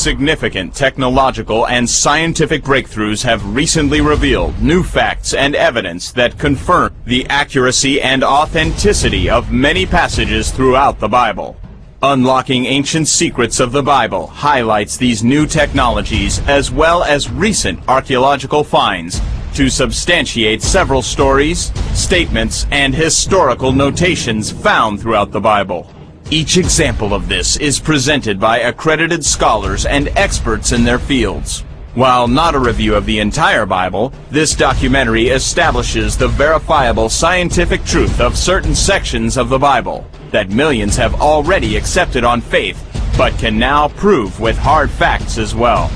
Significant technological and scientific breakthroughs have recently revealed new facts and evidence that confirm the accuracy and authenticity of many passages throughout the Bible. Unlocking Ancient Secrets of the Bible highlights these new technologies as well as recent archaeological finds to substantiate several stories, statements, and historical notations found throughout the Bible. Each example of this is presented by accredited scholars and experts in their fields. While not a review of the entire Bible, this documentary establishes the verifiable scientific truth of certain sections of the Bible that millions have already accepted on faith, but can now prove with hard facts as well.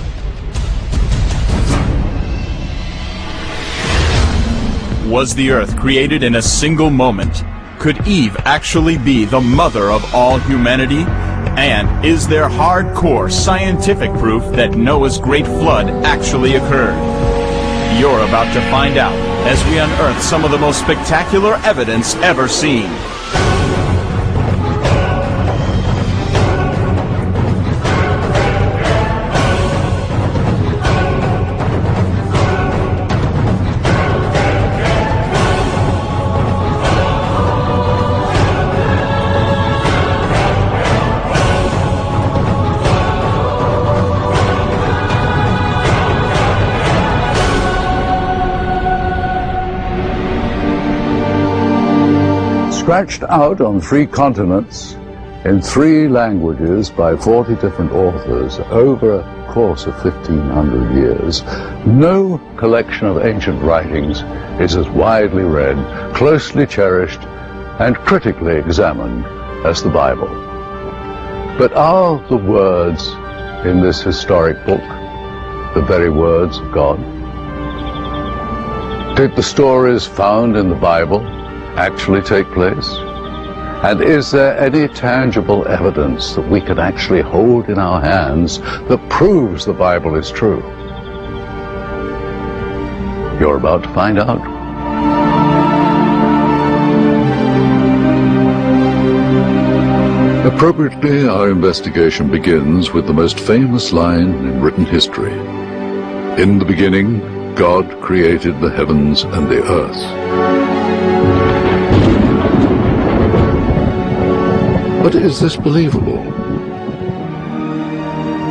Was the earth created in a single moment? Could Eve actually be the mother of all humanity? And is there hardcore scientific proof that Noah's great flood actually occurred? You're about to find out as we unearth some of the most spectacular evidence ever seen. Scratched out on 3 continents in 3 languages by 40 different authors over a course of 1,500 years, no collection of ancient writings is as widely read, closely cherished, and critically examined as the Bible. But are the words in this historic book the very words of God? Did the stories found in the Bible actually take place? And is there any tangible evidence that we can actually hold in our hands that proves the Bible is true? You're about to find out. Appropriately, our investigation begins with the most famous line in written history. In the beginning, God created the heavens and the earth. But is this believable?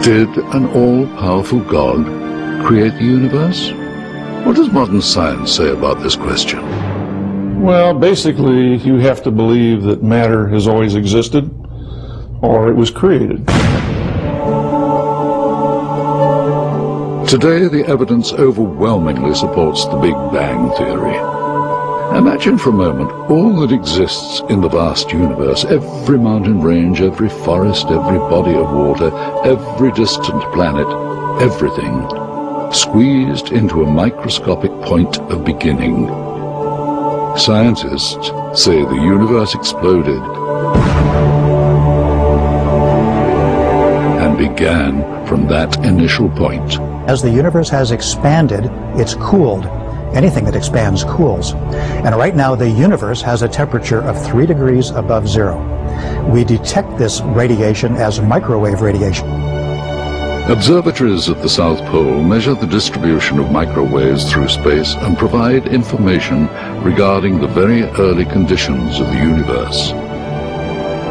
Did an all-powerful God create the universe? What does modern science say about this question? Well, basically, you have to believe that matter has always existed, or it was created. Today, the evidence overwhelmingly supports the Big Bang theory. Imagine for a moment all that exists in the vast universe, every mountain range, every forest, every body of water, every distant planet, everything, squeezed into a microscopic point of beginning. Scientists say the universe exploded and began from that initial point. As the universe has expanded, it's cooled. Anything that expands cools. And right now the universe has a temperature of 3 degrees above zero. We detect this radiation as microwave radiation. Observatories at the South Pole measure the distribution of microwaves through space and provide information regarding the very early conditions of the universe.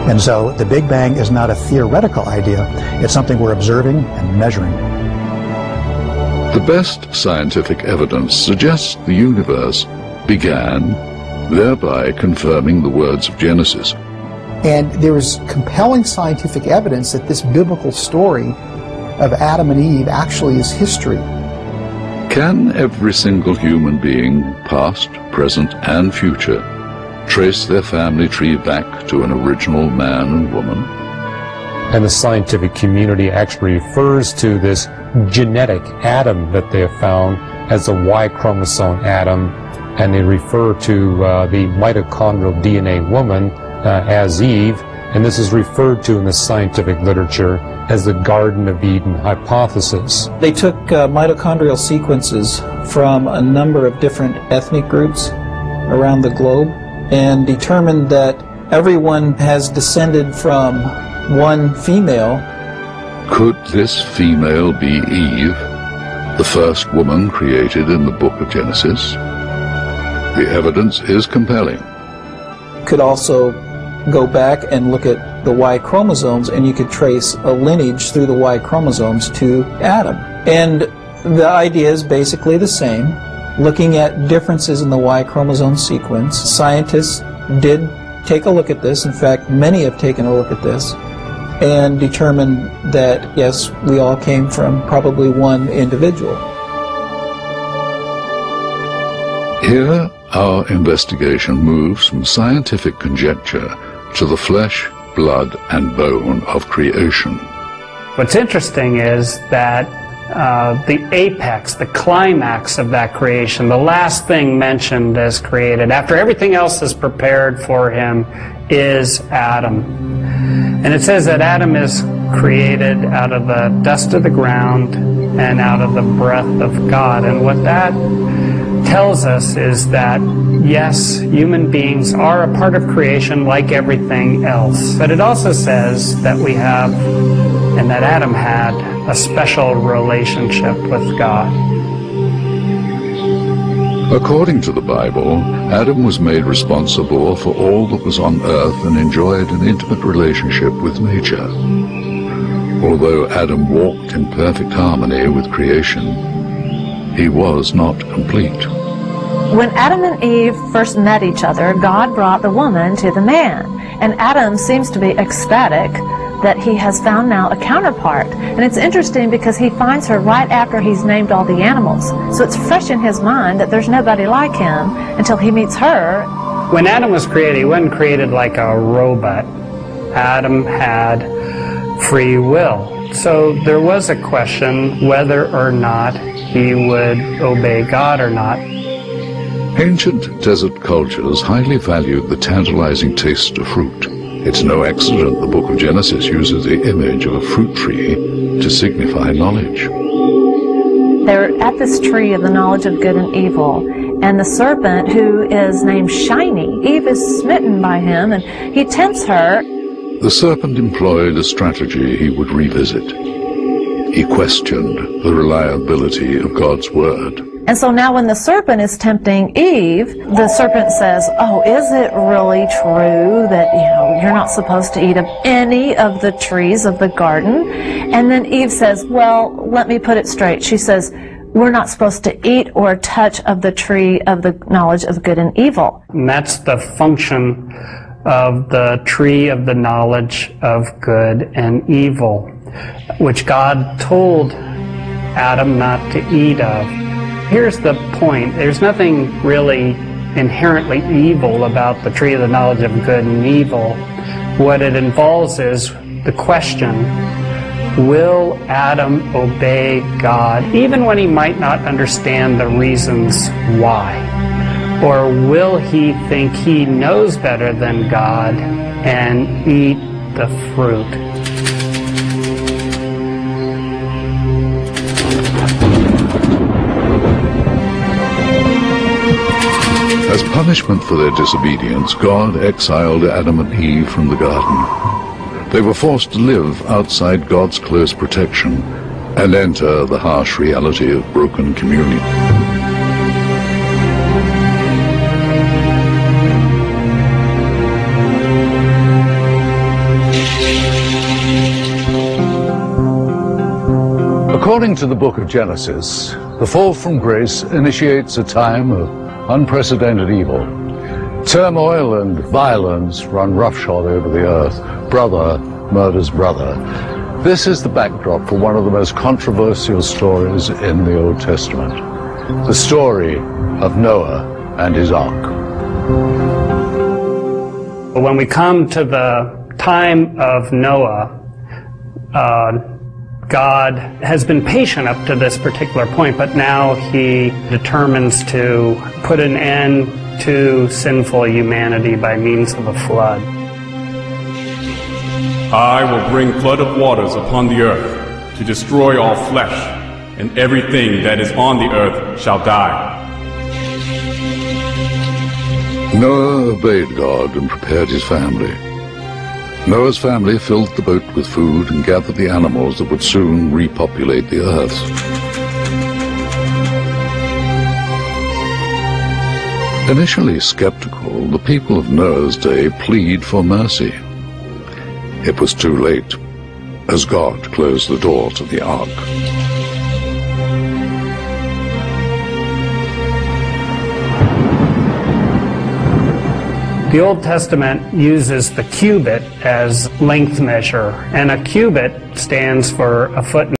And so the Big Bang is not a theoretical idea, it's something we're observing and measuring. The best scientific evidence suggests the universe began, thereby confirming the words of Genesis. And there is compelling scientific evidence that this biblical story of Adam and Eve actually is history. Can every single human being, past, present, and future, trace their family tree back to an original man and woman? And the scientific community actually refers to this genetic atom that they have found as a Y chromosome atom, and they refer to the mitochondrial DNA woman as Eve, and this is referred to in the scientific literature as the Garden of Eden hypothesis. They took mitochondrial sequences from a number of different ethnic groups around the globe and determined that everyone has descended from one female Could this female be Eve, the first woman created in the book of Genesis? The evidence is compelling. Could also go back and look at the Y chromosomes, and you could trace a lineage through the Y chromosomes to Adam. And the idea is basically the same. Looking at differences in the Y chromosome sequence, scientists did take a look at this. In fact, many have taken a look at this and determined that, yes, we all came from probably one individual. Here, our investigation moves from scientific conjecture to the flesh, blood, and bone of creation. What's interesting is that the apex, the climax of that creation, the last thing mentioned as created, after everything else is prepared for him, is Adam. And it says that Adam is created out of the dust of the ground and out of the breath of God. And what that tells us is that, yes, human beings are a part of creation like everything else. But it also says that we have, and that Adam had, a special relationship with God. According to the Bible, Adam was made responsible for all that was on earth and enjoyed an intimate relationship with nature. Although Adam walked in perfect harmony with creation, he was not complete. When Adam and Eve first met each other, God brought the woman to the man. And Adam seems to be ecstatic that he has found now a counterpart. And it's interesting because he finds her right after he's named all the animals. So it's fresh in his mind that there's nobody like him until he meets her. When Adam was created, he wasn't created like a robot. Adam had free will. So there was a question whether or not he would obey God or not. Ancient desert cultures highly valued the tantalizing taste of fruit. It's no accident the book of Genesis uses the image of a fruit tree to signify knowledge. They're at this tree of the knowledge of good and evil, and the serpent, who is named Shiny, Eve is smitten by him, and he tempts her. The serpent employed a strategy he would revisit. He questioned the reliability of God's word. And so now when the serpent is tempting Eve, the serpent says, oh, is it really true that, you're not supposed to eat of any of the trees of the garden? And then Eve says, well, let me put it straight. She says, we're not supposed to eat or touch of the tree of the knowledge of good and evil. And that's the function of the tree of the knowledge of good and evil, which God told Adam not to eat of. Here's the point. There's nothing really inherently evil about the tree of the knowledge of good and evil. What it involves is the question, will Adam obey God, even when he might not understand the reasons why? Or will he think he knows better than God and eat the fruit? As punishment for their disobedience, God exiled Adam and Eve from the garden. They were forced to live outside God's close protection and enter the harsh reality of broken communion. According to the book of Genesis, the fall from grace initiates a time of unprecedented evil. Turmoil and violence run roughshod over the earth. Brother murders brother. This is the backdrop for one of the most controversial stories in the Old Testament, the story of Noah and his ark. When we come to the time of Noah, God has been patient up to this particular point, but now he determines to put an end to sinful humanity by means of a flood. I will bring flood of waters upon the earth to destroy all flesh, and everything that is on the earth shall die. Noah obeyed God and prepared his family. Noah's family filled the boat with food and gathered the animals that would soon repopulate the earth. Initially skeptical, the people of Noah's day plead for mercy. It was too late, as God closed the door to the ark. The Old Testament uses the cubit as length measure, and a cubit stands for a foot